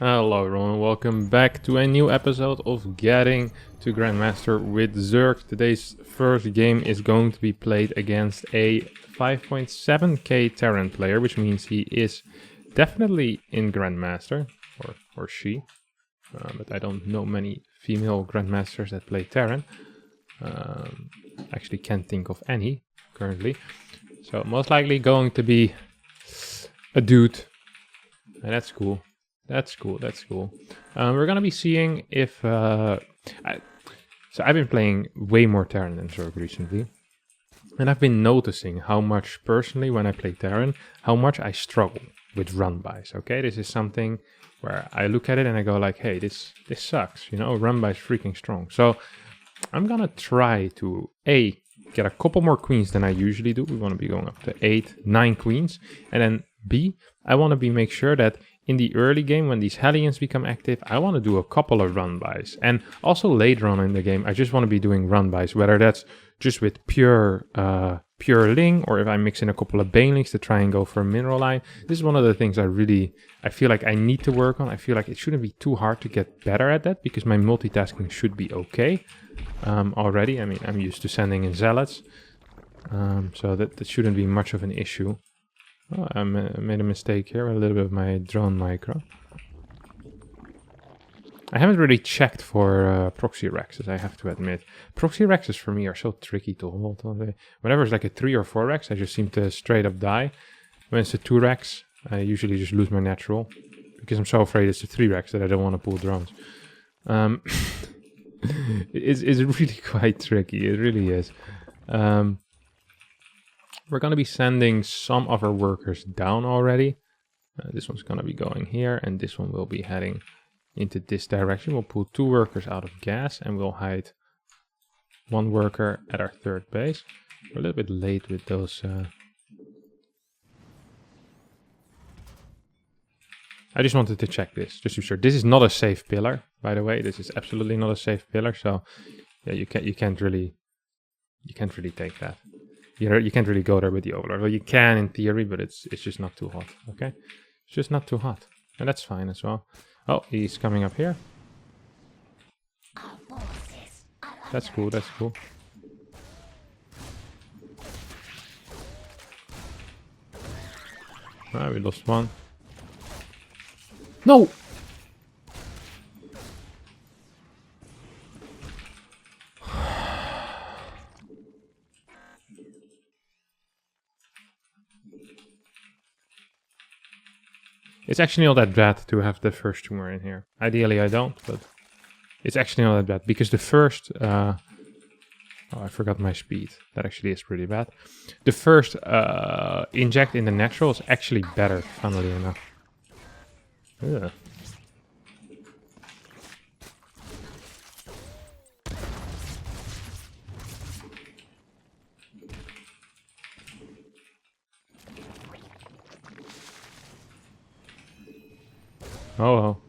Hello everyone, welcome back to a new episode of Getting to Grandmaster with Zerg. Today's first game is going to be played against a 5.7k Terran player, which means he is definitely in Grandmaster, or she. But I don't know many female Grandmasters that play Terran. Actually can't think of any currently. So most likely going to be a dude, and that's cool. That's cool. We're gonna be seeing if so I've been playing way more Terran than Zerg recently, and I've been noticing how much personally when I play Terran, how much I struggle with run-bys. Okay, this is something where I look at it and I go like, hey, this sucks. You know, run-by is freaking strong. So I'm gonna try to get a couple more queens than I usually do. We want to be going up to 8, 9 queens, and then B, I want to make sure that in the early game, when these Hellions become active, I want to do a couple of run-bys. And also later on in the game, I just want to be doing run-bys, whether that's just with pure Ling, or if I mix in a couple of Banelings to try and go for a mineral line. This is one of the things I feel like I need to work on. I feel like it shouldn't be too hard to get better at that, because my multitasking should be okay already. I mean, I'm used to sending in Zealots, so that shouldn't be much of an issue. Oh, I made a mistake here, a little bit of my drone micro. I haven't really checked for proxy Rexes, I have to admit. Proxy Rexes for me are so tricky to hold. Whenever it's like a 3 or 4 Rex, I just seem to straight up die. When it's a 2 Rex, I usually just lose my natural, because I'm so afraid it's a 3 Rex that I don't want to pull drones. It's really quite tricky, it really is. We're going to be sending some of our workers down already. This one's going to be going here, and this one will be heading into this direction. We'll pull 2 workers out of gas, and we'll hide 1 worker at our 3rd base. We're a little bit late with those. I just wanted to check this, just to be sure. This is not a safe pillar, by the way. This is absolutely not a safe pillar. So yeah, you can't really take that. You can't really go there with the Overlord. Well, you can in theory, but it's just not too hot, okay? It's just not too hot. And that's fine as well. Oh, he's coming up here. That's cool, that's cool. Ah, we lost 1. No! It's actually not that bad to have the first tumor in here. Ideally I don't, but it's actually not that bad, because the first... oh, I forgot my speed. That actually is pretty bad. The first inject in the natural is actually better, funnily enough. Ugh. Oh well.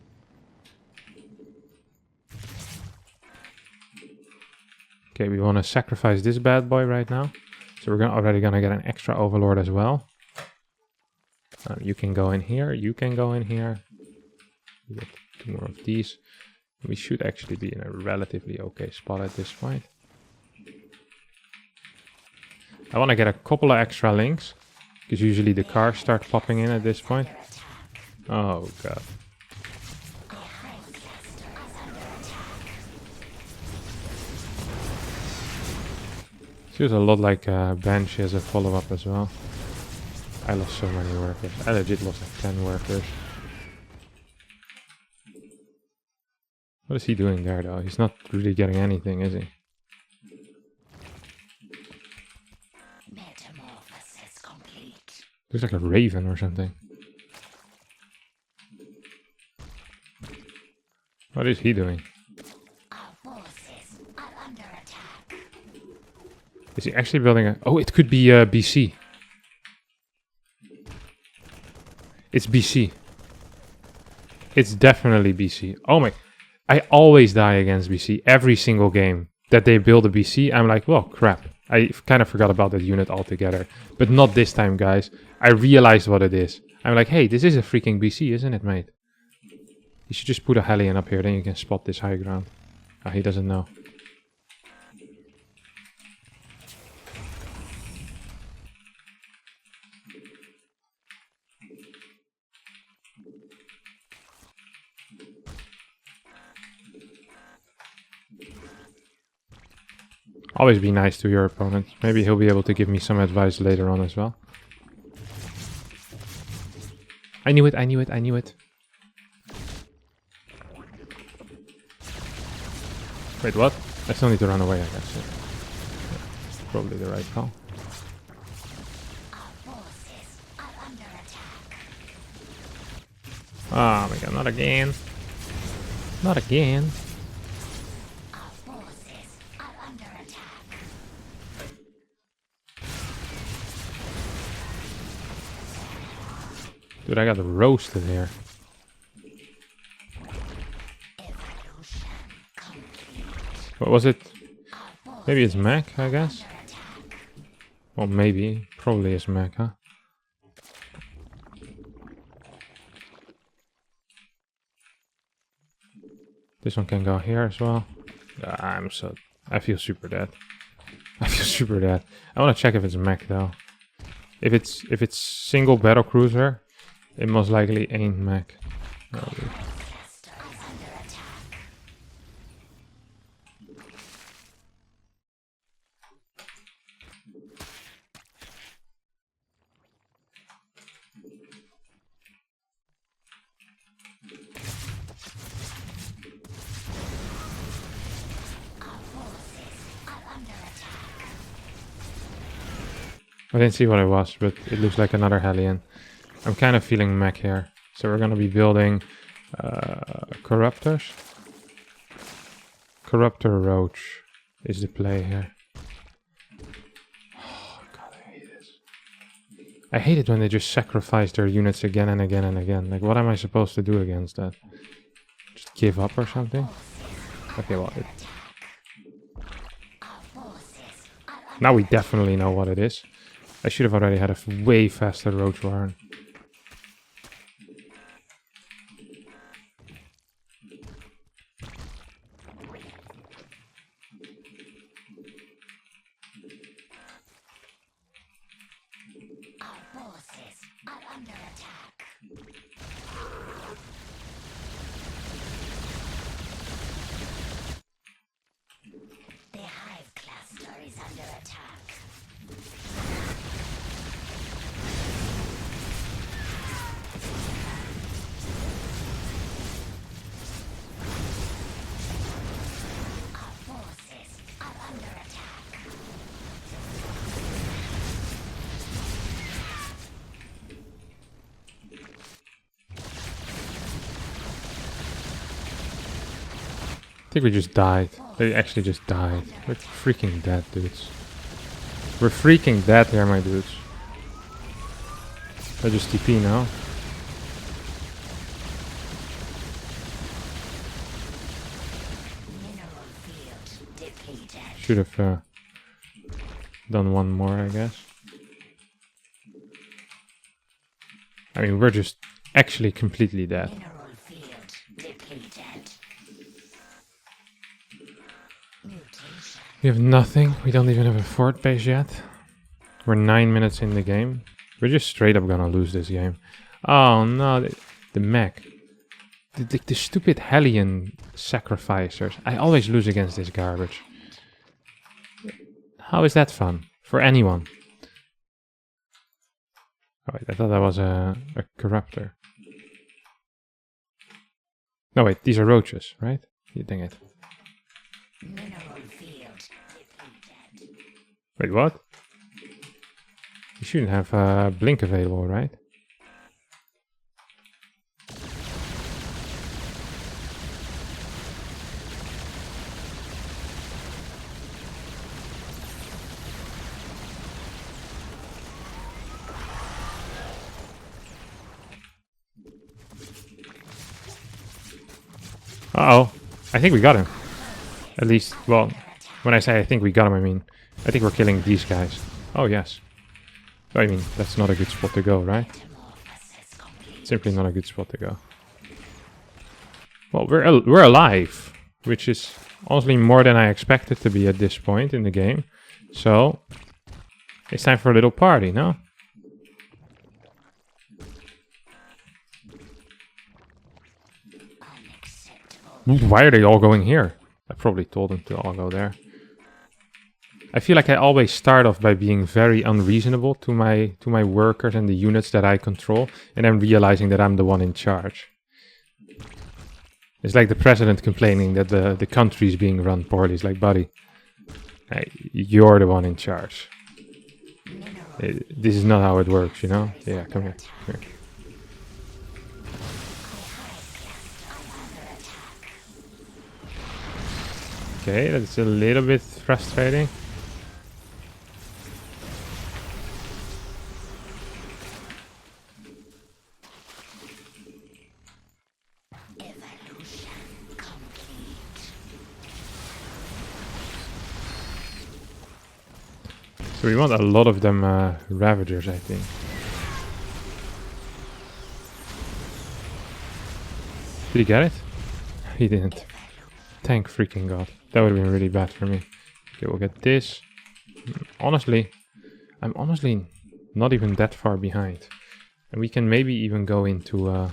Okay, we want to sacrifice this bad boy right now. So we're already gonna get an extra Overlord as well. You can go in here, you can go in here. We get 2 more of these. We should actually be in a relatively okay spot at this point. I want to get a couple of extra links, because usually the cars start popping in at this point. Oh god. Feels a lot like Banshee as a follow-up as well. I lost so many workers. I legit lost like 10 workers. What is he doing there though? He's not really getting anything, is he? Metamorphosis complete. Looks like a raven or something. What is he doing? Is he actually building a... Oh, it could be BC. It's BC. It's definitely BC. Oh my... I always die against BC. Every single game that they build a BC, I'm like, well, crap. I kind of forgot about that unit altogether. But not this time, guys. I realized what it is. I'm like, hey, this is a freaking BC, isn't it, mate? You should just put a Hellion up here, then you can spot this high ground. Oh, he doesn't know. Always be nice to your opponent. Maybe he'll be able to give me some advice later on as well. I knew it, I knew it, I knew it. Wait, what? I still need to run away, I guess. Yeah. Probably the right call. Oh my god, not again. Not again. Dude, I got roasted here. What was it? Maybe it's mech, I guess? Well, maybe. Probably it's mech, huh? This one can go here as well. I feel super dead. I feel super dead. I want to check if it's mech though. If it's single battle cruiser, it most likely ain't mech. Probably. I didn't see what it was, but it looks like another Hellion. I'm kind of feeling mech here. So we're going to be building Corruptors. Corruptor Roach is the play here. Oh god, I hate this. I hate it when they just sacrifice their units again and again and again. Like, what am I supposed to do against that? Just give up or something? Okay, well, now we definitely know what it is. I should have already had a way faster Roach Warren. I think we just died. They actually just died. We're freaking dead, dudes. We're freaking dead here, my dudes. I just TP now. Should have done one more, I guess. I mean, we're just actually completely dead. We have nothing. We don't even have a fort base yet. We're 9 minutes in the game. We're just straight up gonna lose this game. Oh no, the mech. The stupid Hellion sacrificers. I always lose against this garbage. How is that fun? For anyone. Oh wait, I thought that was a corruptor. No wait, these are roaches, right? Dang it. Wait, what? You shouldn't have blink available, right? Uh-oh. I think we got him. At least, well, when I say I think we got him, I mean, I think we're killing these guys. Oh, yes. I mean, that's not a good spot to go, right? Simply not a good spot to go. Well, we're alive, which is honestly more than I expected to be at this point in the game. So it's time for a little party, no? Why are they all going here? I probably told them to all go there. I feel like I always start off by being very unreasonable to my workers and the units that I control, and then realizing that I'm the one in charge. It's like the president complaining that the country is being run poorly. It's like, buddy, hey, you're the one in charge. This is not how it works, you know? Yeah, come here. Come here. Okay, that's a little bit frustrating. So we want a lot of them Ravagers, I think. Did he get it? He didn't. Thank freaking god. That would have been really bad for me. Okay, we'll get this. Honestly, I'm honestly not even that far behind. And we can maybe even go into... 1,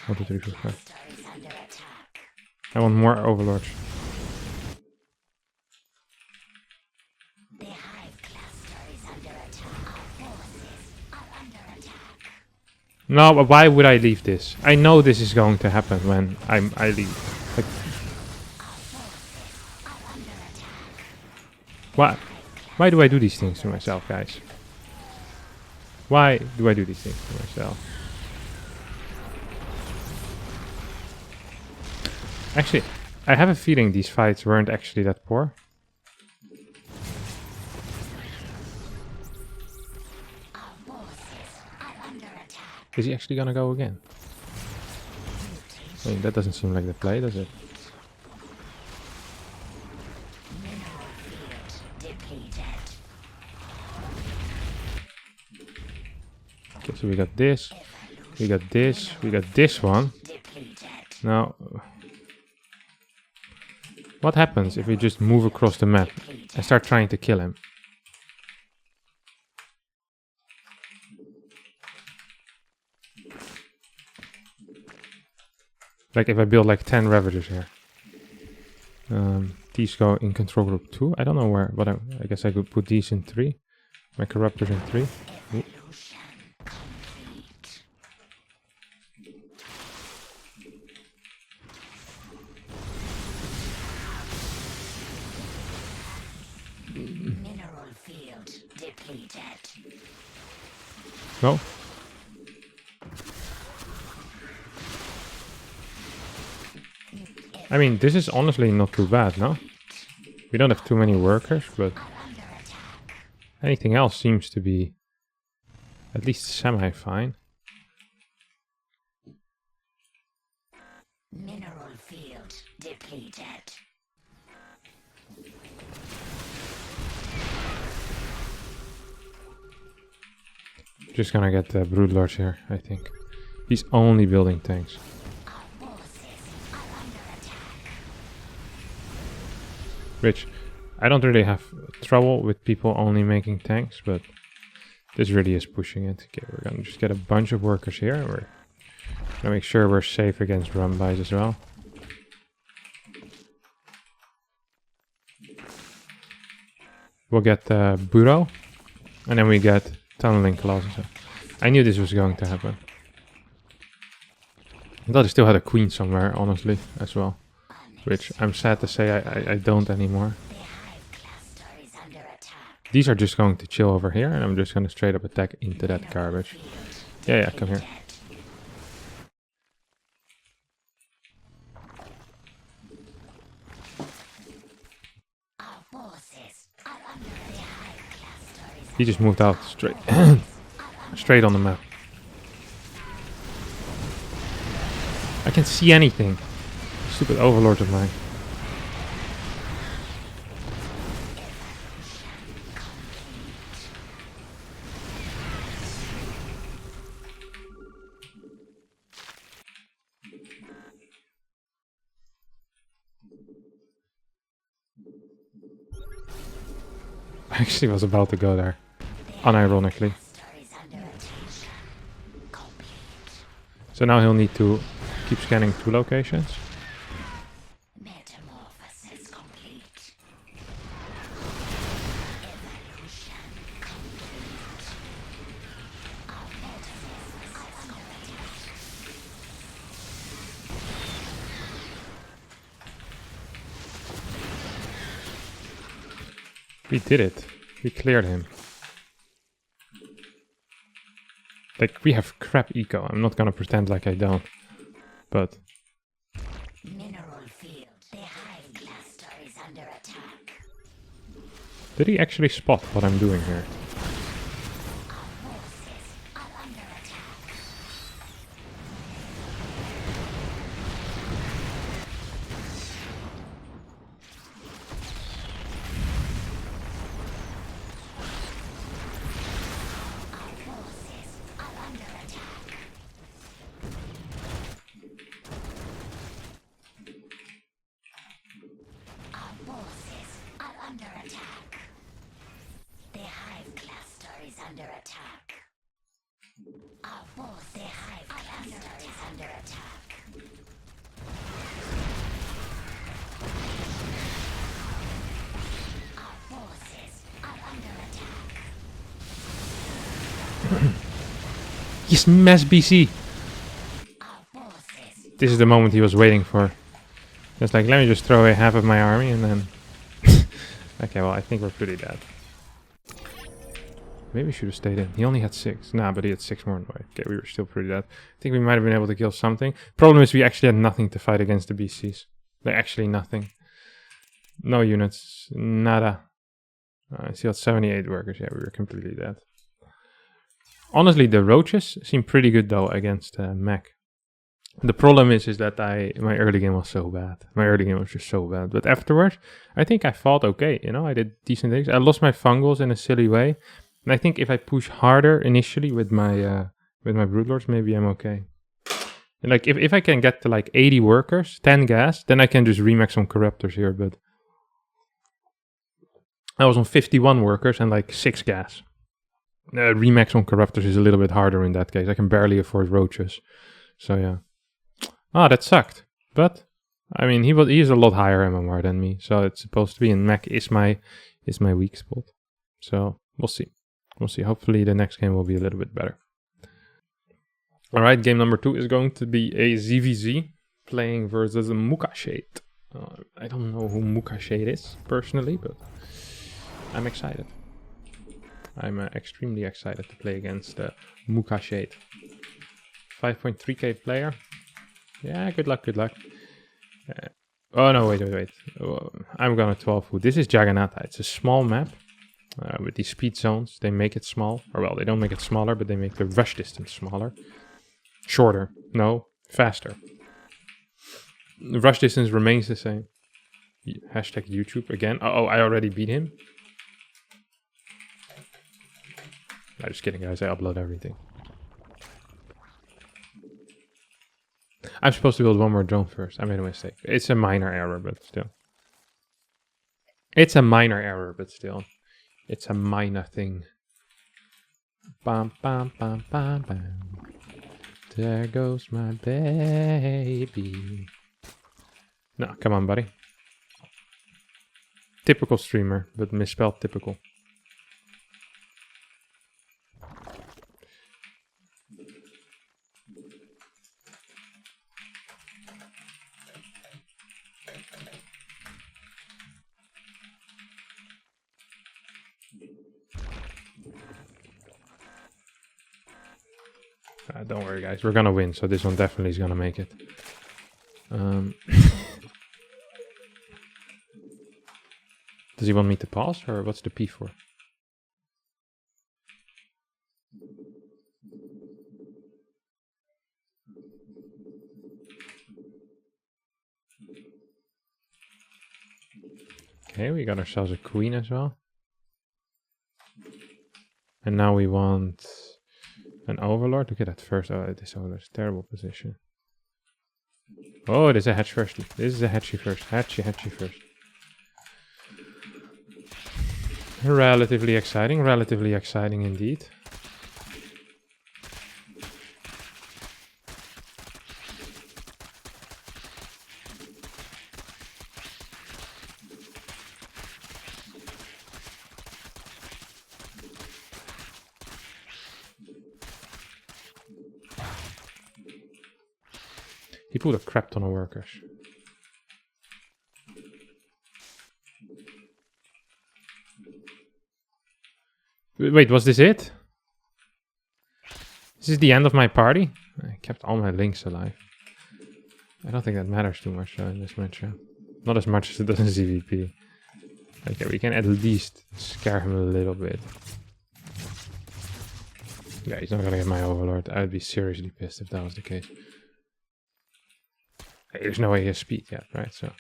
2, 3, 4, 5. I want more overlords. No, but why would I leave this? I know this is going to happen when I leave. Like, why do I do these things to myself, guys? Why do I do these things to myself? Actually, I have a feeling these fights weren't actually that poor. Is he actually gonna go again? I mean, that doesn't seem like the play, does it? Okay, so we got this. We got this. We got this one. Now, what happens if we just move across the map and start trying to kill him? Like if I build like 10 Ravagers here. These go in control group 2. I don't know where, but I guess I could put these in 3. My Corruptors in 3. Ooh. Mineral field depleted. No. I mean, this is honestly not too bad, no? We don't have too many workers, but anything else seems to be at least semi-fine. Mineral field depleted. Just gonna get the Broodlords here, I think. He's only building tanks. Which, I don't really have trouble with people only making tanks, but this really is pushing it. Okay, we're gonna just get a bunch of workers here. We're gonna make sure we're safe against run-bys as well. We'll get Burrow, and then we get Tunneling Colossus. I knew this was going to happen. I thought I still had a queen somewhere, honestly, as well. Which I'm sad to say I don't anymore. These are just going to chill over here, and I'm just going to straight up attack into that garbage. Yeah, come here. He just moved out straight, straight on the map. I can't see anything. Stupid overlords of mine. actually was about to go there, unironically. So now he'll need to keep scanning 2 locations. Metamorphosis complete. Evolution complete. Our metamorphosis complete. We did it. We cleared him. Like, we have crap eco. I'm not gonna pretend like I don't. But Mineral field. The hive cluster is under attack. did he actually spot what I'm doing here? Our forces are under attack. Our forces are under attack. Our forces are under attack. The hive cluster is under attack. Our force, the hive cluster is under attack. Our forces are under attack. Yes, mass BC! Our forces. This is the moment he was waiting for. Just like, let me just throw away half of my army and then... Okay, well, I think we're pretty dead. Maybe we should have stayed in. He only had 6. Nah, but he had 6 more in the way. Okay, we were still pretty dead. I think we might have been able to kill something. Problem is we actually had nothing to fight against the BCs. Like, actually nothing. No units. Nada. I still had 78 workers. Yeah, we were completely dead. Honestly, the roaches seem pretty good though against mech. The problem is that my early game was so bad. My early game was just so bad. But afterwards, I think I fought okay. You know, I did decent things. I lost my fungals in a silly way. And I think if I push harder initially with my broodlords, maybe I'm okay. And like if I can get to like 80 workers, 10 gas, then I can just remake some corruptors here. But I was on 51 workers and like 6 gas. Remax on corruptors is a little bit harder in that case. I can barely afford roaches. So yeah. Ah, that sucked. But I mean, he is a lot higher MMR than me, so it's supposed to be. And mech is my weak spot. So we'll see. We'll see. Hopefully the next game will be a little bit better. All right, game number 2 is going to be a ZVZ playing versus a Mukashade. I don't know who Mukashade is personally, but I'm excited. I'm extremely excited to play against Mukashade. 5.3k player. Yeah, good luck, good luck. Oh no, wait. Oh, I'm gonna 12 foot. This is Jagannatha. It's a small map with these speed zones. They make it small. Or well, they don't make it smaller, but they make the rush distance smaller. Shorter. No, faster. The rush distance remains the same. Hashtag YouTube again. Oh, I already beat him. No, just kidding, guys. I upload everything. I'm supposed to build one more drone first. I made a mistake. It's a minor error, but still. It's a minor error, but still. It's a minor thing. Bam, bam, bam, bam, bam. There goes my baby. No, come on, buddy. Typical streamer, but misspelled typical. Don't worry, guys. We're gonna win, so this one definitely is gonna make it. Does he want me to pause, or what's the P for? Okay, we got ourselves a queen as well. And now we want an overlord. Look at that first. Oh, this overlord's terrible position. Oh, it is a hatch first. This is a hatchy first. Hatchy first. Relatively exciting indeed. He put a crap ton of workers. Wait, was this it? This is the end of my party? I kept all my links alive. I don't think that matters too much in this match. Not as much as it does in ZVP. Okay, we can at least scare him a little bit. Yeah, he's not gonna get my Overlord. I'd be seriously pissed if that was the case. Hey, there's no way he has speed yet, right? So,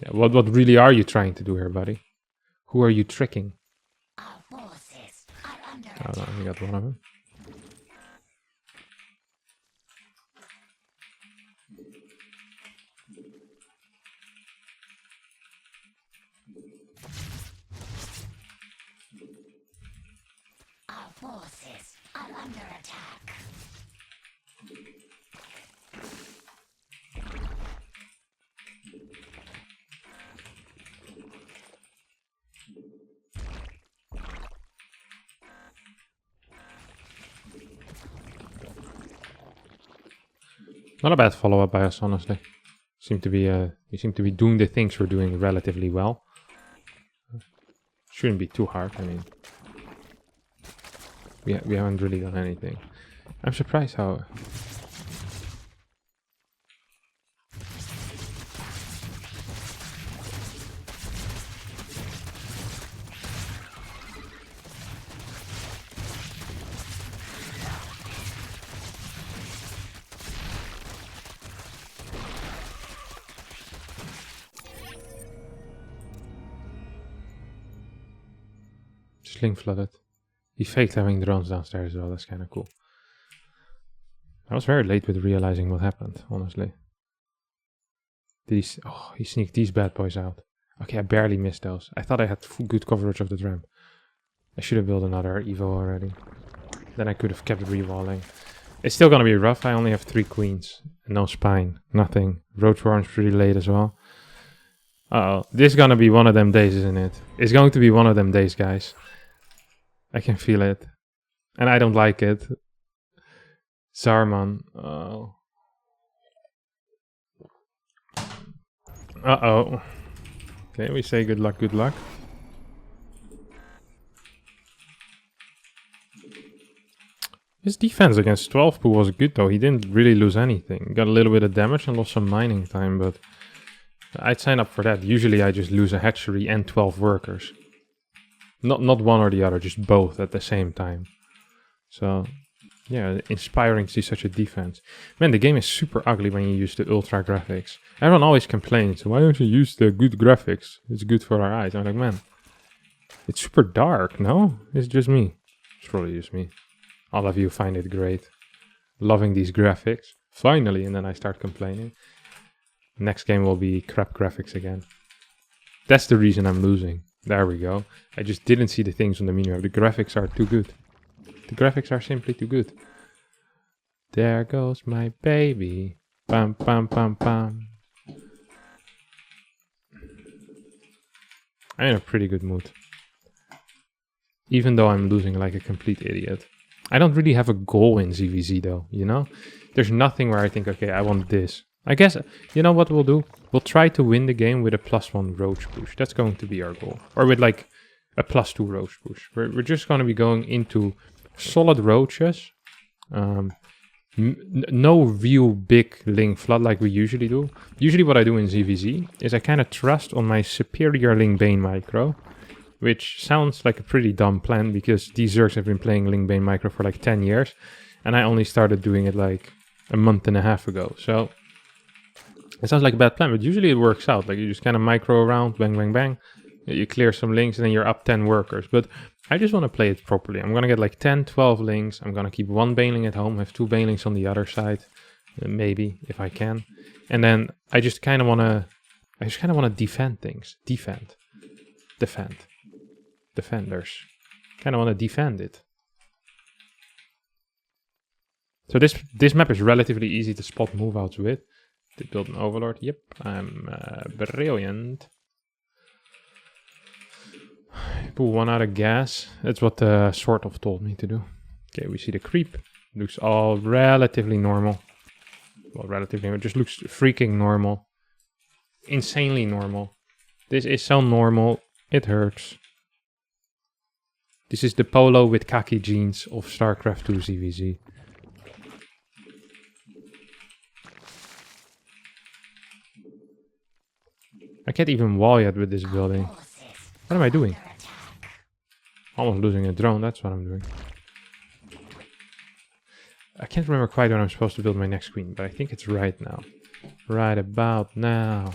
yeah, what really are you trying to do here, buddy? Who are you tricking? Our forces are under Oh attack. no, we got one of them. Our forces are under attack. Not a bad follow-up by us, honestly. We seem to be doing the things we're doing relatively well. Shouldn't be too hard. I mean, we haven't really done anything. I'm surprised how. Sling flooded. He faked having drones downstairs as well. That's kind of cool. I was very late with realizing what happened, honestly. Did he... Oh, he sneaked these bad boys out. Okay, I barely missed those. I thought I had good coverage of the ramp. I should have built another Evo already. Then I could have kept rewalling. It's still gonna be rough. I only have 3 queens. No spine. Nothing. Roach Warren's pretty late as well. Uh-oh. This is gonna be one of them days, isn't it? It's going to be one of them days, guys. I can feel it. And I don't like it. Zarman. Oh. Uh-oh. Okay, we say good luck, good luck. His defense against 12 pool was good though. He didn't really lose anything. Got a little bit of damage and lost some mining time, but I'd sign up for that. Usually I just lose a hatchery and 12 workers. Not one or the other, just both at the same time. So, yeah, inspiring to see such a defense. Man, the game is super ugly when you use the ultra graphics. Everyone always complains, why don't you use the good graphics? It's good for our eyes. I'm like, man, it's super dark, no? It's just me. It's probably just me. All of you find it great. Loving these graphics. Finally, and then I start complaining. Next game will be crap graphics again. That's the reason I'm losing. There we go. I just didn't see the things on the menu. The graphics are too good. The graphics are simply too good. There goes my baby. Bam, bam, bam, bam. I'm in a pretty good mood. Even though I'm losing like a complete idiot. I don't really have a goal in ZVZ though, you know? There's nothing where I think, okay, I want this. I guess, you know what we'll do? We'll try to win the game with a +1 roach push. That's going to be our goal. Or with like a +2 roach push. We're just going to be going into solid roaches. No real big Ling flood like we usually do. Usually what I do in ZVZ is I kind of trust on my superior Ling Bane micro. Which sounds like a pretty dumb plan because these Zergs have been playing Ling Bane micro for like 10 years. And I only started doing it like a month and a half ago. So it sounds like a bad plan, but usually it works out. Like you just kind of micro around, bang, bang, bang. You clear some links and then you're up 10 workers. But I just want to play it properly. I'm going to get like 10, 12 links. I'm going to keep 1 baneling at home, have 2 banelings on the other side. Maybe, if I can. And then I just kind of want to defend things. Defend. defenders. Kind of want to defend it. So this map is relatively easy to spot move outs with. To build an overlord. Yep, I'm brilliant. Pull one out of gas. That's what the sort of told me to do. Okay, we see the creep. Looks all relatively normal. Well, relatively, it just looks freaking normal. Insanely normal. This is so normal, it hurts. This is the polo with khaki jeans of StarCraft 2 ZVZ. I can't even wall yet with this building. What am I doing? Almost losing a drone, that's what I'm doing. I can't remember quite when I'm supposed to build my next queen, but I think it's right now. Right about now.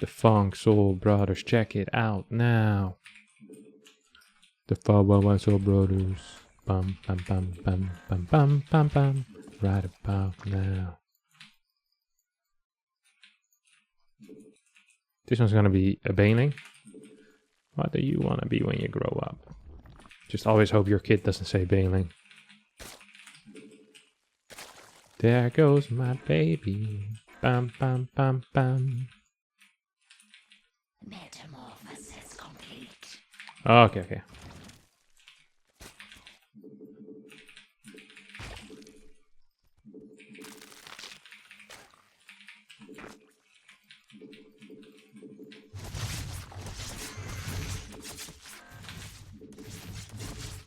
The Funk Soul Brothers, check it out now. The Funk Soul Brothers. Bum bum bum bum bum bum bum bum. Right about now. This one's gonna be a Baneling. What do you wanna be when you grow up? Just always hope your kid doesn't say Baneling. There goes my baby. Bam bam bam bam. Metamorphosis complete. Okay, okay.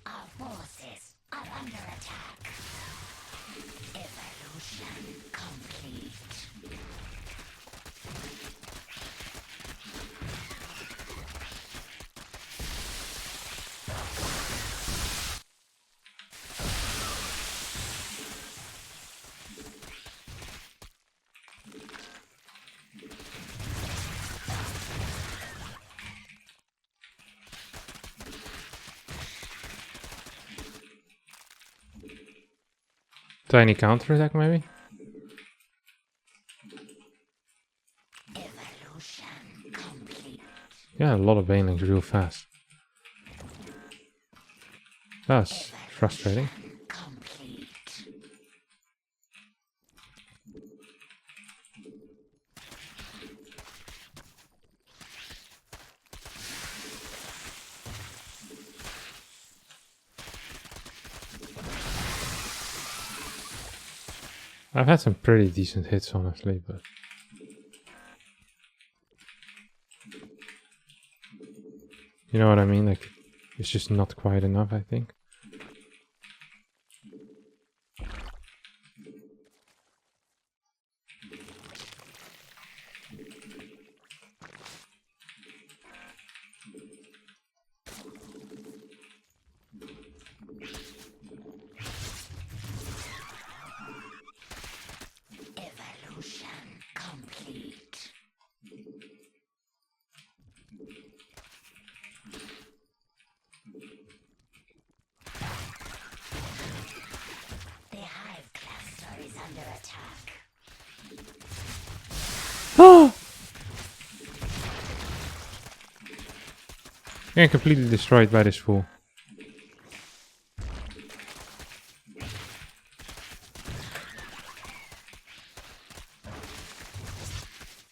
Our forces are under attack. Evolution complete. Tiny counter attack, maybe? Evolution complete. Yeah, a lot of banelings real fast. That's frustrating. Complete. I've had some pretty decent hits, honestly, but... You know what I mean? Like, it's just not quite enough, I think. Evolution complete. The hive cluster is under attack. Getting completely destroyed by this fool.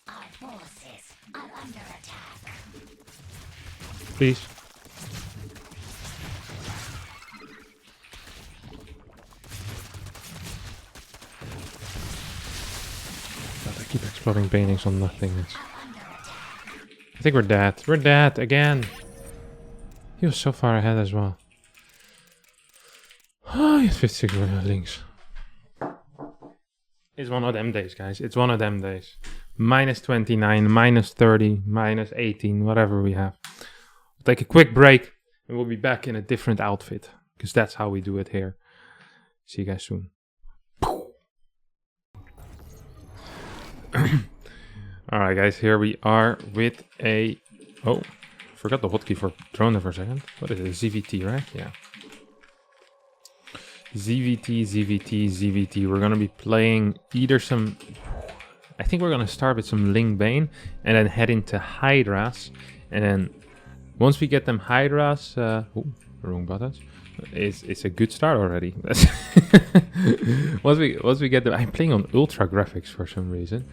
Our forces are under attack. Please. God, I keep exploding banelings on nothing. I think we're dead. We're dead again. He was so far ahead as well. Oh, he has 56 links. It's one of them days, guys. It's one of them days. Minus 29, minus 30, minus 18, whatever we have. We'll take a quick break and we'll be back in a different outfit. Because that's how we do it here. See you guys soon. Alright guys, here we are with a... Oh, forgot the hotkey for drone there for a second. What is it? ZVT, right? Yeah. ZVT, ZVT, ZVT. We're going to be playing either some... I think we're going to start with some Ling Bane and then head into Hydras and then Once we get them Hydras, wrong buttons. It's a good start already. once we get them, I'm playing on ultra graphics for some reason.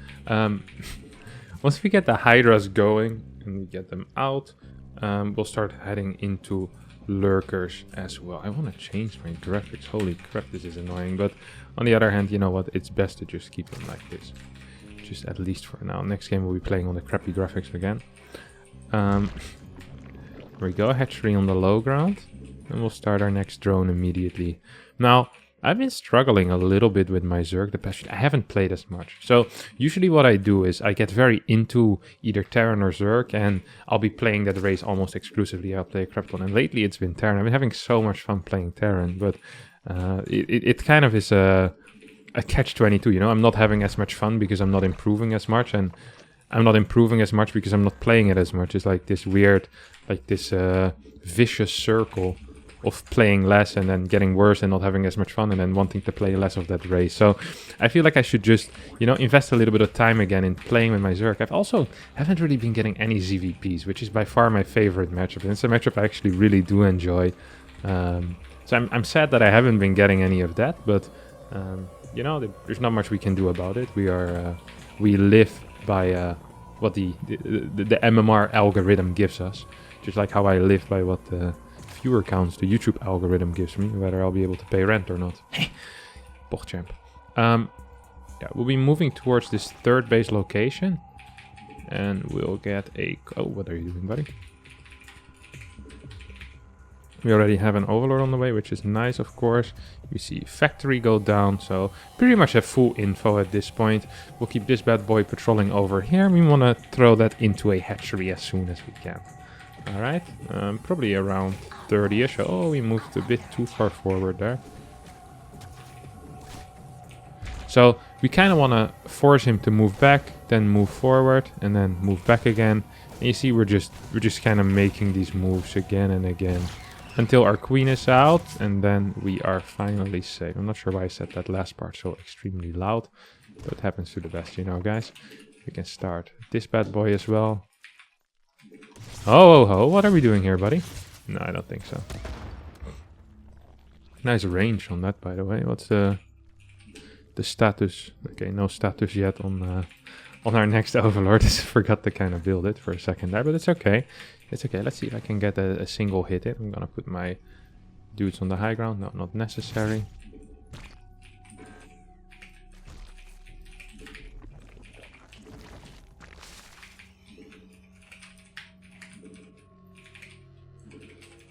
Once we get the Hydras going and we get them out, we'll start heading into lurkers as well. I want to change my graphics. Holy crap, this is annoying. But on the other hand, you know what? It's best to just keep them like this. Just at least for now. Next game we'll be playing on the crappy graphics again. Here we go. Hatchery on the low ground. And we'll start our next drone immediately. Now, I've been struggling a little bit with my Zerg the past. I haven't played as much. So usually what I do is I get very into either Terran or Zerg, and I'll be playing that race almost exclusively. I'll play Krypton, and lately it's been Terran. I've been having so much fun playing Terran, but it kind of is a catch-22, you know? I'm not having as much fun because I'm not improving as much, and I'm not improving as much because I'm not playing it as much. It's like this weird, like this vicious circle of playing less and then getting worse and not having as much fun and then wanting to play less of that race. So I feel like I should just, you know, invest a little bit of time again in playing with my Zerg. I've also haven't really been getting any ZVPs, which is by far my favorite matchup. And it's a matchup I actually really do enjoy. So I'm sad that I haven't been getting any of that, but you know, there's not much we can do about it. We live by what the MMR algorithm gives us, just like how I live by what the viewer counts the YouTube algorithm gives me, whether I'll be able to pay rent or not. Bochtchamp. Yeah, we'll be moving towards this third base location, and we'll get a... Oh, what are you doing, buddy? We already have an overlord on the way, which is nice, of course. We see factory go down, so pretty much have full info at this point. We'll keep this bad boy patrolling over here. We want to throw that into a hatchery as soon as we can. Alright, probably around 30-ish. Oh, we moved a bit too far forward there. So we kind of want to force him to move back, then move forward, and then move back again. And you see, we're just kind of making these moves again and again until our queen is out, and then we are finally safe. I'm not sure why I said that last part so extremely loud, but it happens to the best, you know, guys. We can start this bad boy as well. Oh, what are we doing here, buddy? No, I don't think so. Nice range on that, by the way. What's the status? Okay, no status yet on our next overlord. I forgot to kind of build it for a second there, but it's okay. It's okay. Let's see if I can get a single hit in. I'm gonna put my dudes on the high ground. No, not necessary.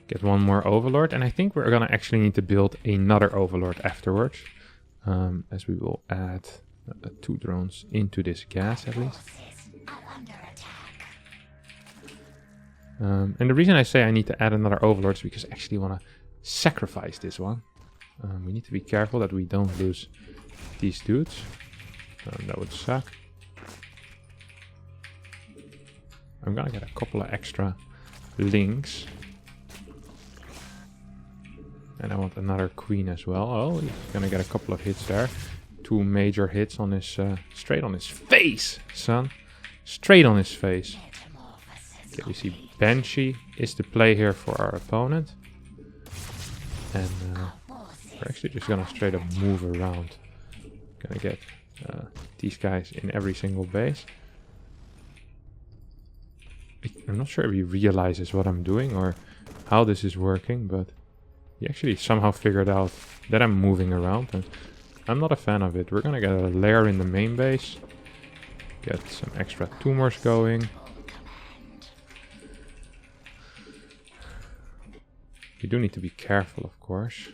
Get one more overlord, and I think we're gonna actually need to build another overlord afterwards, as we will add 2 drones into this gas at least. And the reason I say I need to add another overlord is because I actually want to sacrifice this one. We need to be careful that we don't lose these dudes. That would suck. I'm gonna get a couple of extra links. And I want another queen as well. Oh, he's gonna get a couple of hits there. 2 major hits on his, straight on his face, son. Straight on his face. Okay, we see Banshee is the play here for our opponent. And we're actually just gonna straight up move around. Gonna get these guys in every single base. I'm not sure if he realizes what I'm doing or how this is working, but he actually somehow figured out that I'm moving around, and I'm not a fan of it. We're gonna get a lair in the main base, get some extra tumors going. You do need to be careful, of course.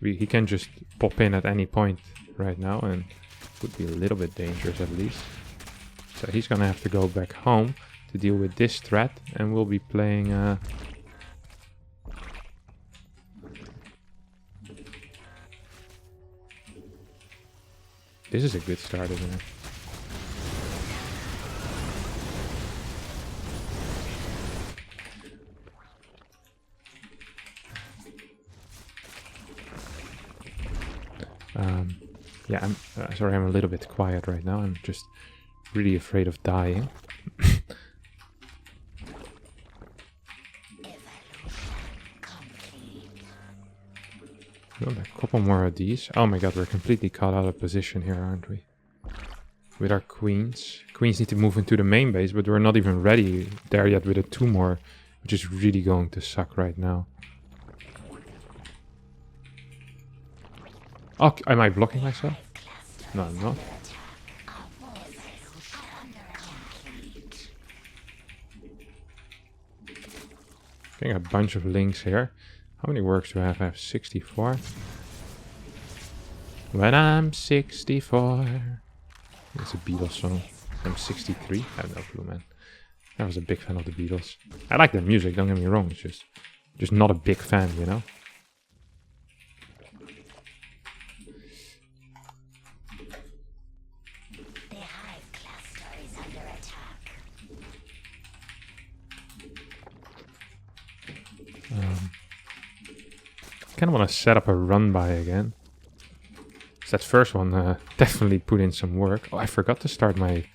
He can just pop in at any point right now, and would be a little bit dangerous at least. So he's gonna have to go back home to deal with this threat, and we'll be playing this is a good start, isn't it? Yeah, I'm sorry, I'm a little bit quiet right now. I'm just really afraid of dying. A couple more of these. Oh my god, we're completely caught out of position here, aren't we? With our queens. Queens need to move into the main base, but we're not even ready there yet with a 2 more, which is really going to suck right now. Oh, am I blocking myself? No, I'm not. Getting a bunch of links here. How many works do I have? I have 64. When I'm 64. It's a Beatles song. I'm 63. I have no clue, man. I was a big fan of the Beatles. I like their music, don't get me wrong. It's just not a big fan, you know? The hive cluster is under attack. I kind of want to set up a run by again. That first one definitely put in some work. Oh, I forgot to start my...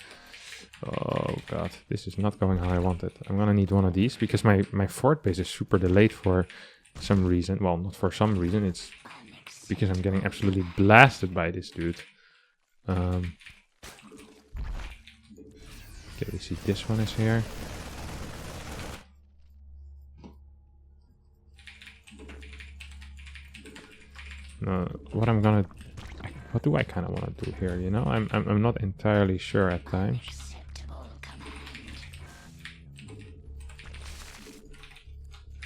Oh god, this is not going how I wanted. I'm gonna need one of these because my fort base is super delayed for some reason. Well, not for some reason, it's because I'm getting absolutely blasted by this dude. Okay, we see this one is here. What do I kind of want to do here, you know? I'm not entirely sure at times.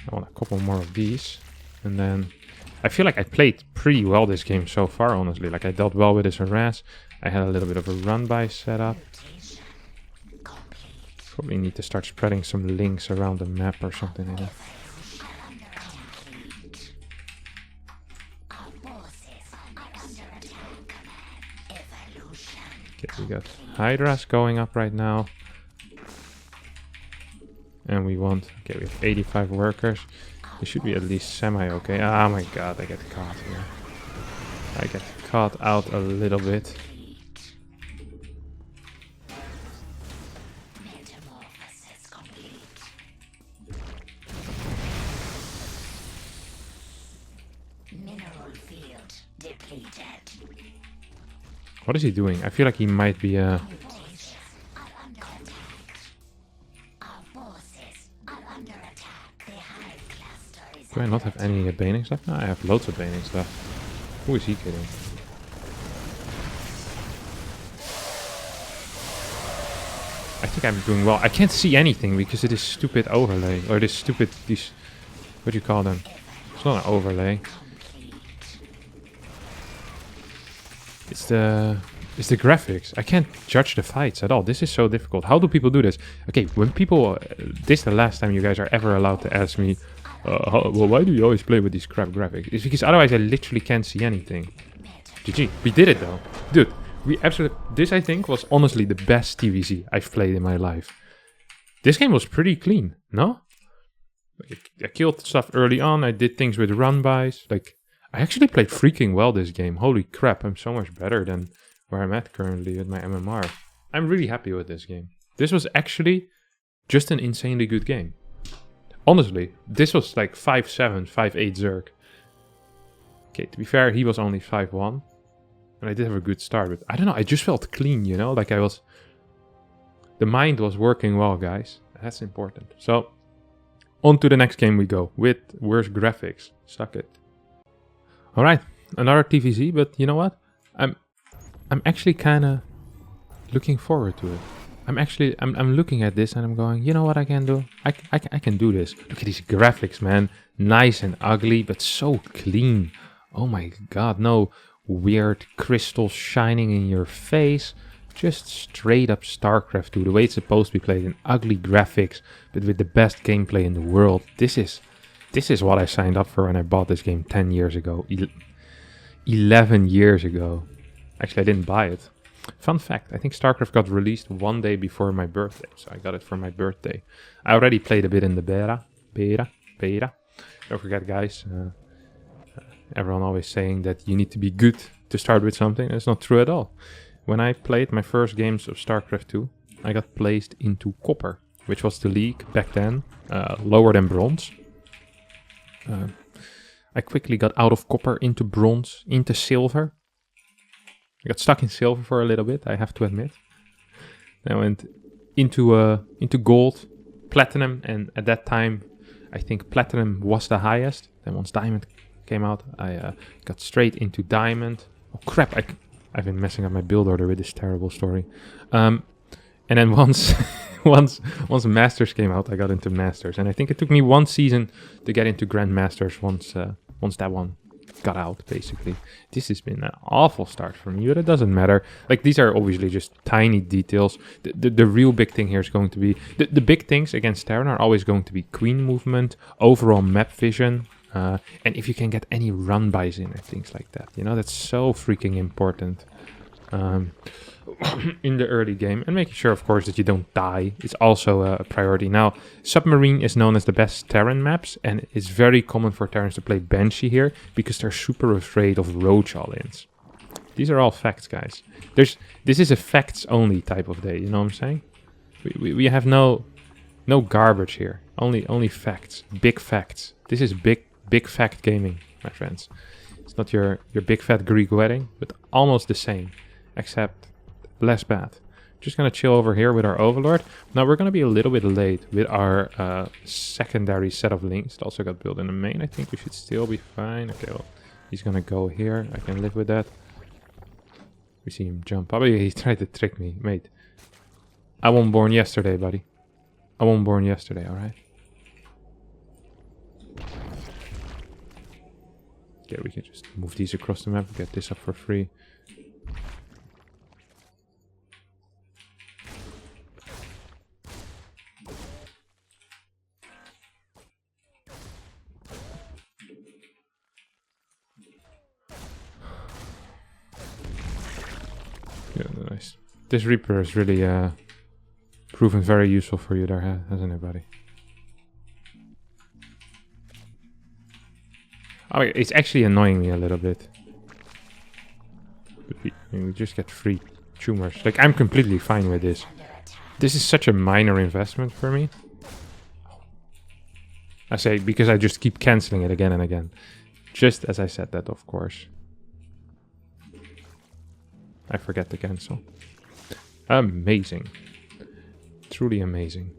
I want a couple more of these. And then... I feel like I played pretty well this game so far, honestly. Like, I dealt well with this harass. I had a little bit of a run-by setup. Probably need to start spreading some links around the map or something like that. Okay, we got Hydras going up right now. And we want... Okay, we have 85 workers. We should be at least semi-okay. Oh my god, I get caught here. I get caught out a little bit. Mineral field depleted. What is he doing? I feel like he might be Do I not have any banings left? No, I have loads of banings left. Who is he kidding? I think I'm doing well. I can't see anything because of this stupid overlay. Or this stupid... These... What do you call them? It's not an overlay. It's the graphics. I can't judge the fights at all. This is so difficult. How do people do this? Okay, when people... this is the last time you guys are ever allowed to ask me, well, why do you always play with these crap graphics? It's because otherwise I literally can't see anything. GG. We did it though. Dude, we absolutely... This, I think, was honestly the best TVC I've played in my life. This game was pretty clean, no? I killed stuff early on. I did things with run-bys. Like, I actually played freaking well this game. Holy crap, I'm so much better than where I'm at currently with my MMR. I'm really happy with this game. This was actually just an insanely good game. Honestly, this was like 5'7", 5'8" Zerg. Okay, to be fair, he was only 5'1". And I did have a good start, but I don't know, I just felt clean, you know? Like I was... The mind was working well, guys. That's important. So, on to the next game we go, with worse graphics. Suck it. Alright, another TVZ, but you know what? I'm actually kind of looking forward to it. I'm looking at this and I'm going, you know what I can do? I can do this. Look at these graphics, man. Nice and ugly, but so clean. Oh my god, no weird crystals shining in your face. Just straight up StarCraft 2, the way it's supposed to be played in ugly graphics, but with the best gameplay in the world. This is what I signed up for when I bought this game 10 years ago. 11 years ago. Actually, I didn't buy it. Fun fact, I think StarCraft got released one day before my birthday, so I got it for my birthday. I already played a bit in the beta. Don't forget, guys, everyone always saying that you need to be good to start with something. That's not true at all. when I played my first games of StarCraft 2, I got placed into Copper, which was the league back then, lower than Bronze. I quickly got out of Copper into Bronze, into Silver. I got stuck in Silver for a little bit, I have to admit. Then I went into Gold, Platinum, and at that time, I think Platinum was the highest. Then once Diamond came out, I got straight into Diamond. Oh crap, I've been messing up my build order with this terrible story. And then once Masters came out, I got into Masters. And I think it took me 1 season to get into Grandmasters once that one got out, basically. This has been an awful start for me, but it doesn't matter. Like, these are obviously just tiny details. The real big thing here is going to be... The big things against Terran are always going to be queen movement, overall map vision, and if you can get any run-bys in and things like that. You know, that's so freaking important in the early game. And making sure, of course, that you don't die is also a priority. Now, Submarine is known as the best Terran maps, and it's very common for Terrans to play Banshee here because they're super afraid of roach all-ins. These are all facts, guys. This is a facts-only type of day, you know what I'm saying? We have no garbage here. Only facts. Big facts. This is big fact gaming, my friends. It's not your big fat Greek wedding, but almost the same, except less bad. Just gonna chill over here with our Overlord. Now we're gonna be a little bit late with our secondary set of links. It also got built in the main. I think we should still be fine. Okay, well, he's gonna go here. I can live with that. We see him jump up. Oh, yeah, he tried to trick me, mate. I wasn't born yesterday, buddy. I wasn't born yesterday, alright? Okay, we can just move these across the map, get this up for free. Yeah, nice. This Reaper has really proven very useful for you there, hasn't it, buddy? Oh, it's actually annoying me a little bit. We just get free tumors. Like, I'm completely fine with this. This is such a minor investment for me. I say because I just keep cancelling it again and again. Just as I said that, of course. I forget to cancel. Amazing. Truly amazing.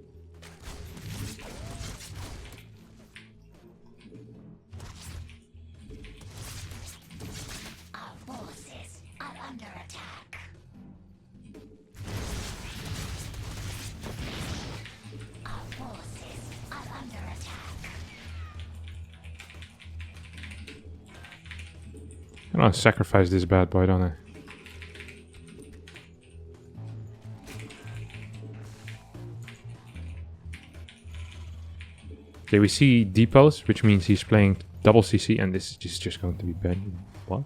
I'm gonna sacrifice this bad boy, don't I? Okay, we see depots, which means he's playing double CC, and this is just going to be bad. What?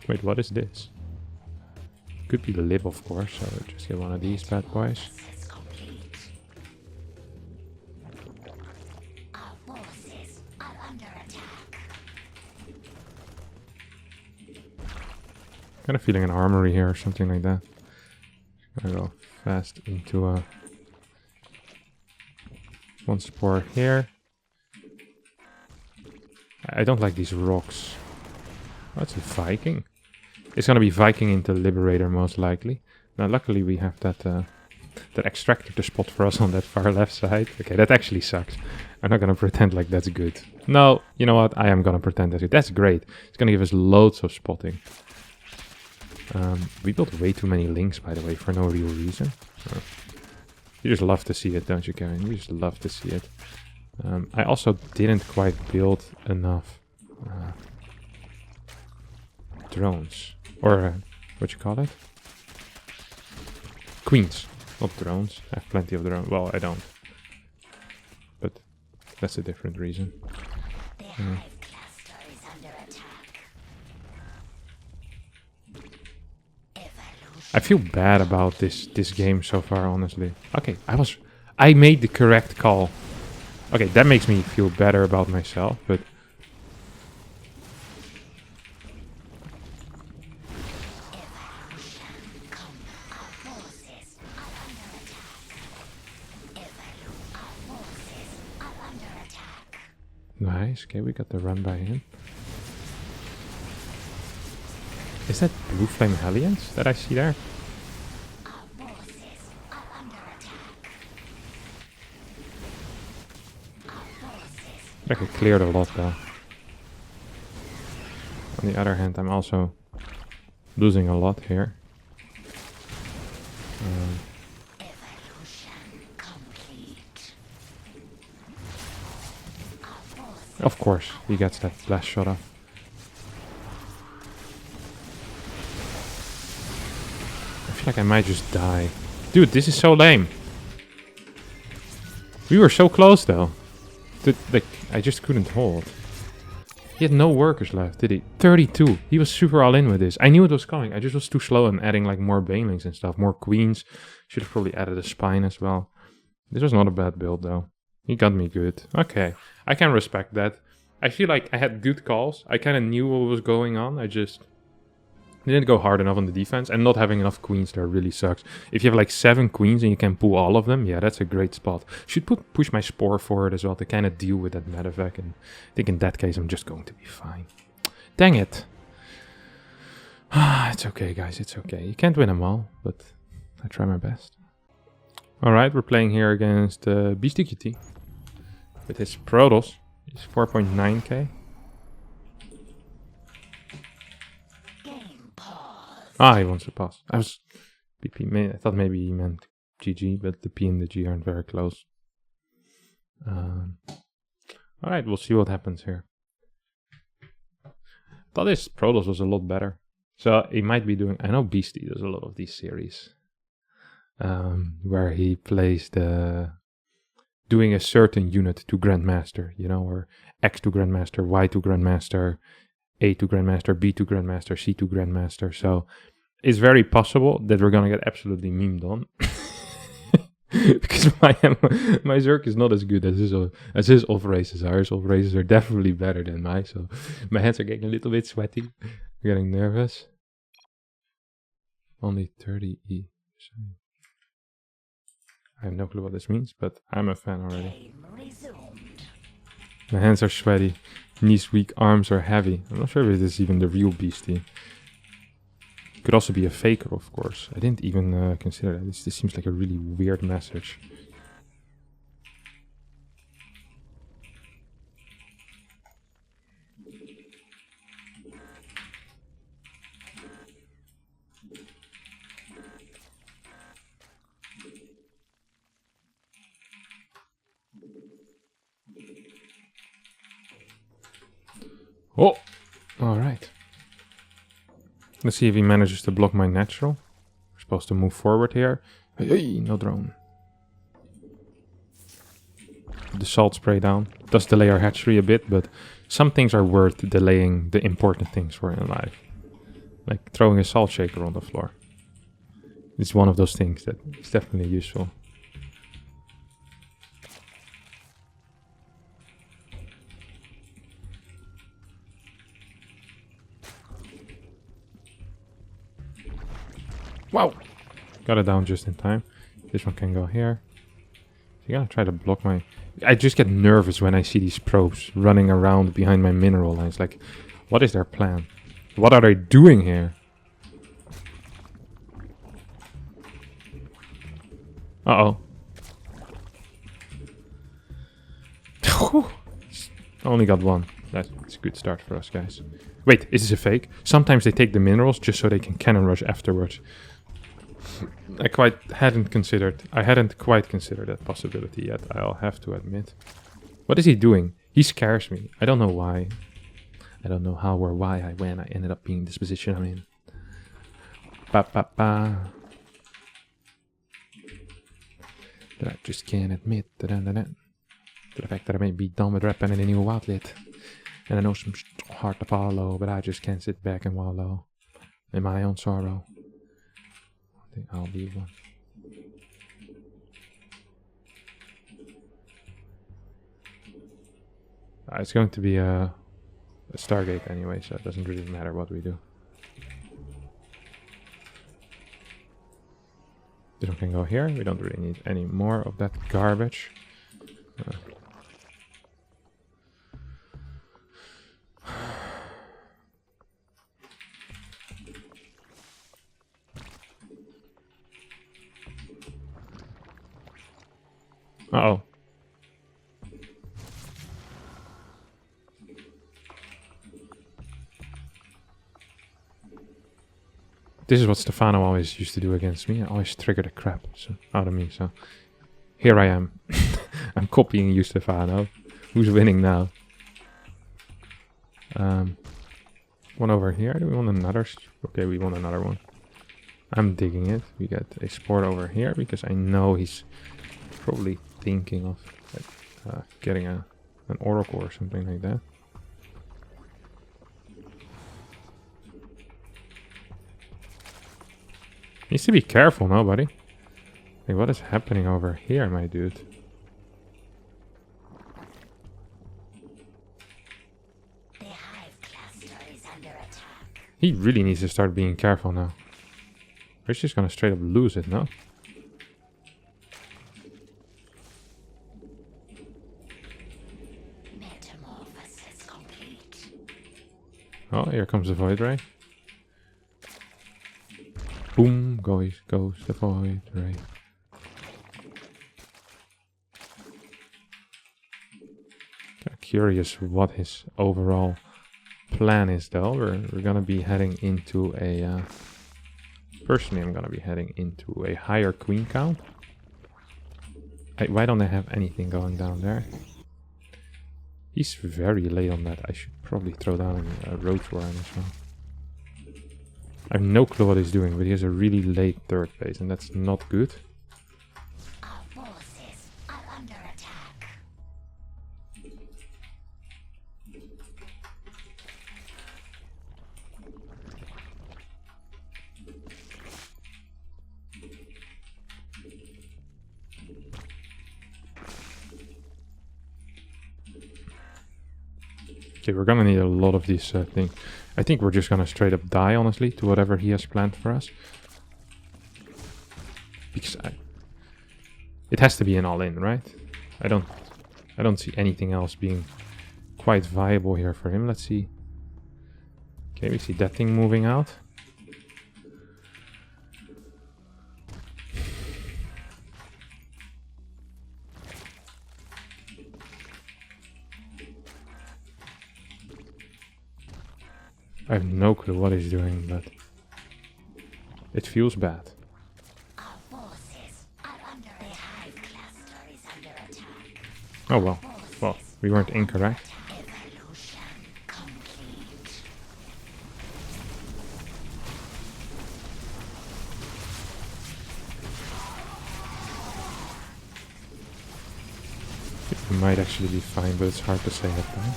Wait, what is this? Could be the lib, of course, so I'll just get one of these bad boys. Kind of feeling an armory here or something like that. Gonna go fast into one spore here. I don't like these rocks. Oh, it's a Viking. It's gonna be Viking into Liberator most likely. Now luckily we have that extractor to spot for us on that far left side. Okay, that actually sucks. I'm not gonna pretend like that's good. No, you know what? I am gonna pretend that's good. That's great. It's gonna give us loads of spotting. We built way too many links, by the way, for no real reason. You just love to see it, don't you, Kevin? You just love to see it. I also didn't quite build enough drones. Or, what you call it? Queens, not drones. I have plenty of drones. Well, I don't. But that's a different reason. I feel bad about this game so far, honestly. Okay, I made the correct call. Okay, that makes me feel better about myself, but Nice. Okay, we got the run by him. Is that blue flame Hellions that I see there? Our forces are under attack. Our forces. I could clear a lot though. On the other hand, I'm also losing a lot here. Evolution complete. Our forces. Of course, he gets that blast shot off. I feel like I might just die. Dude, this is so lame. We were so close though. Like, I just couldn't hold. He had no workers left, did he? 32. He was super all in with this. I knew it was coming. I just was too slow in adding like more banelings and stuff. More queens. Should have probably added a spine as well. This was not a bad build though. He got me good. Okay. I can respect that. I feel like I had good calls. I kind of knew what was going on. I just didn't go hard enough on the defense. And not having enough queens there really sucks. If you have like 7 queens and you can pull all of them, yeah, that's a great spot. Should push my spore forward as well to kind of deal with that medevac. And I think in that case I'm just going to be fine. Dang it. It's okay, guys. It's okay. You can't win them all, but I try my best. Alright, we're playing here against Beastie QT. With his Protoss. He's 4.9k. Game pause. Ah, he wants to pass. I thought maybe he meant GG, but the P and the G aren't very close. Alright, we'll see what happens here. Thought his Protoss was a lot better. So he might be doing... I know Beastie does a lot of these series. Where he plays doing a certain unit to Grandmaster, you know, or X to Grandmaster, Y to Grandmaster, A to Grandmaster, B to Grandmaster, C to Grandmaster. So it's very possible that we're gonna get absolutely memed on. Because my Zerg is not as good as his off races are. His off races are definitely better than mine, so my hands are getting a little bit sweaty. I'm getting nervous. Only 30 E. I have no clue what this means, but I'm a fan already. Game resumed. My hands are sweaty, knees weak, arms are heavy. I'm not sure if this is even the real Beastie. Could also be a faker, of course. I didn't even consider that. This seems like a really weird message. Oh! Alright. Let's see if he manages to block my natural. We're supposed to move forward here. Hey, no drone. The salt spray down. Does delay our hatchery a bit, but some things are worth delaying the important things for in life. Like throwing a salt shaker on the floor. It's one of those things that is definitely useful. Wow! Got it down just in time. This one can go here. You gotta try to block my... I just get nervous when I see these probes running around behind my mineral lines. Like, what is their plan? What are they doing here? Uh-oh. Only got one. That's a good start for us, guys. Wait, is this a fake? Sometimes they take the minerals just so they can cannon rush afterwards. I hadn't quite considered that possibility yet, I'll have to admit. What is he doing? He scares me. I don't know why. I don't know how or why when I ended up being in this position I'm in. But I just can't admit to the fact that I may be done with repping in a new outlet. And I know some hard to follow, but I just can't sit back and wallow in my own sorrow. I think I'll be one. It's going to be a Stargate anyway, so it doesn't really matter what we do. This one can go here. We don't really need any more of that garbage. Uh-oh. This is what Stefano always used to do against me. I always trigger the crap out of me, so... Here I am. I'm copying you, Stefano. Who's winning now? One over here. Do we want another? Okay, we want another one. I'm digging it. We got a sport over here because I know he's probably thinking of getting an oracle or something like that. Needs to be careful now, buddy. Like, what is happening over here, my dude? The hive cluster is under attack. He really needs to start being careful now. We're just gonna straight up lose it, no? Metamorphosis complete. Oh, here comes the void ray. Boom, goes the void ray. Curious what his overall plan is, though. We're gonna be heading into a personally I'm gonna be heading into a higher queen count. Why don't I have anything going down there? He's very late on that. I should probably throw down a roach warren as well. I have no clue what he's doing, but he has a really late third base, and that's not good. Our forces are under attack. Okay, we're gonna need a lot of these things. I think we're just gonna straight up die, honestly, to whatever he has planned for us. Because it has to be an all-in, right? I don't see anything else being quite viable here for him. Let's see. Okay, we see that thing moving out. I have no clue what he's doing, but it feels bad. Our forces are under the hive cluster is under attack. Oh well. Well, we weren't incorrect. Evolution complete. We might actually be fine, but it's hard to say at times.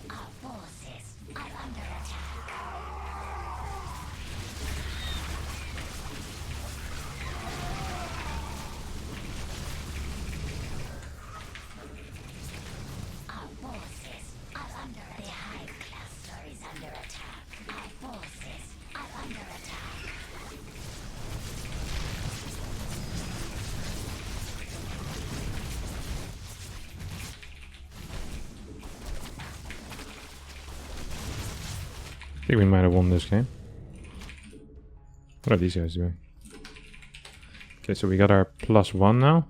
Our forces are under attack. Our forces are under the hive cluster is under attack. Our forces are under attack. I think we might have won this game. What are these guys doing? Okay, so we got our +1 now.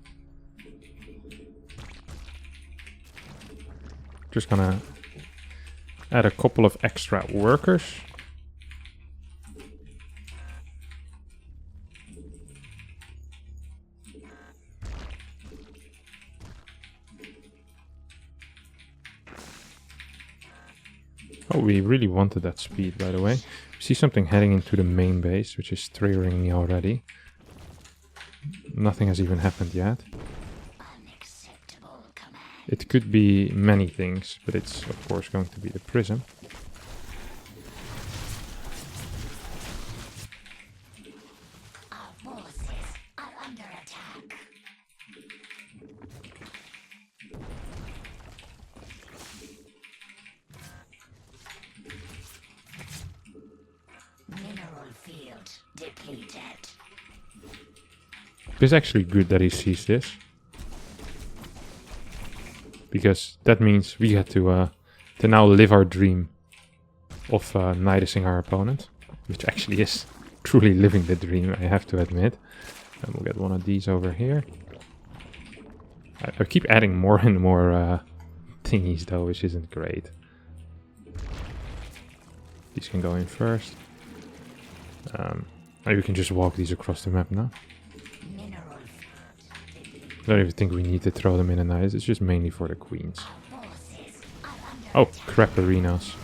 Just gonna add a couple of extra workers. Oh, we really wanted that speed, by the way. We see something heading into the main base, which is triggering me already. Nothing has even happened yet. Unacceptable command. It could be many things, but it's of course going to be the prism. Our forces are under attack. Mineral field depleted. It's actually good that he sees this, because that means we get to now live our dream of nidusing our opponent, which actually is truly living the dream, I have to admit. And we'll get one of these over here. I keep adding more and more thingies though, which isn't great. These can go in first. Maybe we can just walk these across the map now. I don't even think we need to throw them in and ice. It's just mainly for the queens. Oh, crap arenas.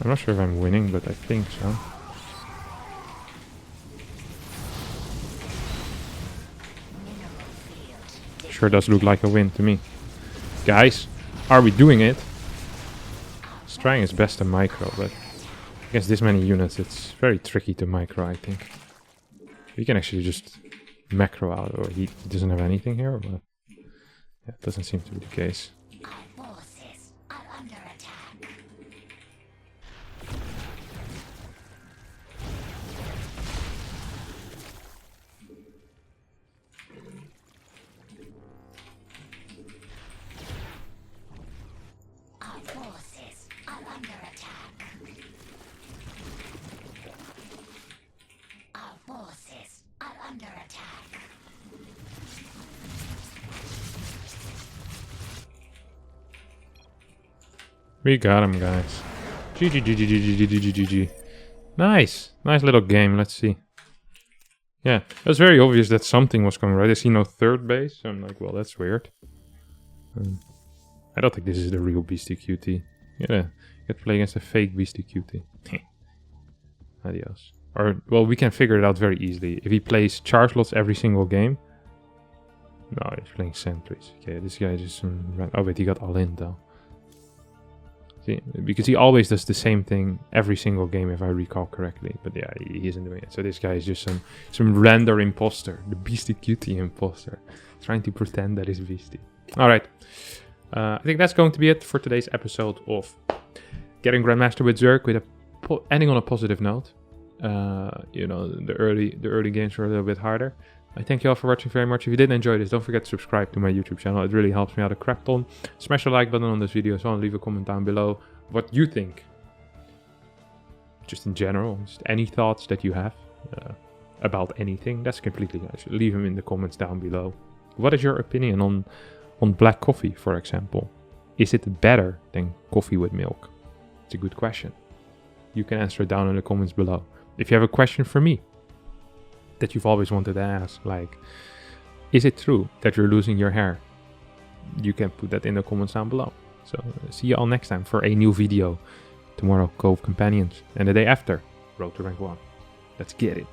I'm not sure if I'm winning, but I think so. Sure does look like a win to me. Guys, are we doing it? He's trying his best to micro, but against this many units it's very tricky to micro, I think. We can actually just macro out, or he doesn't have anything here, but yeah, it doesn't seem to be the case. We got him, guys. GG, GG, GG, GG, GG. Nice. Nice little game. Let's see. Yeah, it was very obvious that something was coming, right? I see no third base, so I'm like, well, that's weird. I don't think this is the real Beastie QT. Yeah, you get to play against a fake Beastie QT. Adios. Or, well, we can figure it out very easily. If he plays charge lots every single game. No, he's playing sentries. Okay, this guy just... oh, wait, he got all in, though. See, because he always does the same thing every single game, if I recall correctly. But yeah, he isn't doing it. So this guy is just some random imposter. The Beastie Cutie imposter. Trying to pretend that he's Beastie. Alright. I think that's going to be it for today's episode of Getting Grandmaster with Zerg. With ending on a positive note. You know, the early games were a little bit harder. I thank you all for watching very much. If you did enjoy this, don't forget to subscribe to my YouTube channel. It really helps me out a crap ton. Smash the like button on this video as well and leave a comment down below what you think. Just in general, just any thoughts that you have about anything. That's completely nice. Leave them in the comments down below. What is your opinion on black coffee, for example? Is it better than coffee with milk? It's a good question. You can answer it down in the comments below. If you have a question for me that you've always wanted to ask, like, is it true that you're losing your hair? You can put that in the comments down below. So see you all next time for a new video. Tomorrow, Cove Companions. And the day after, Road to Rank 1. Let's get it.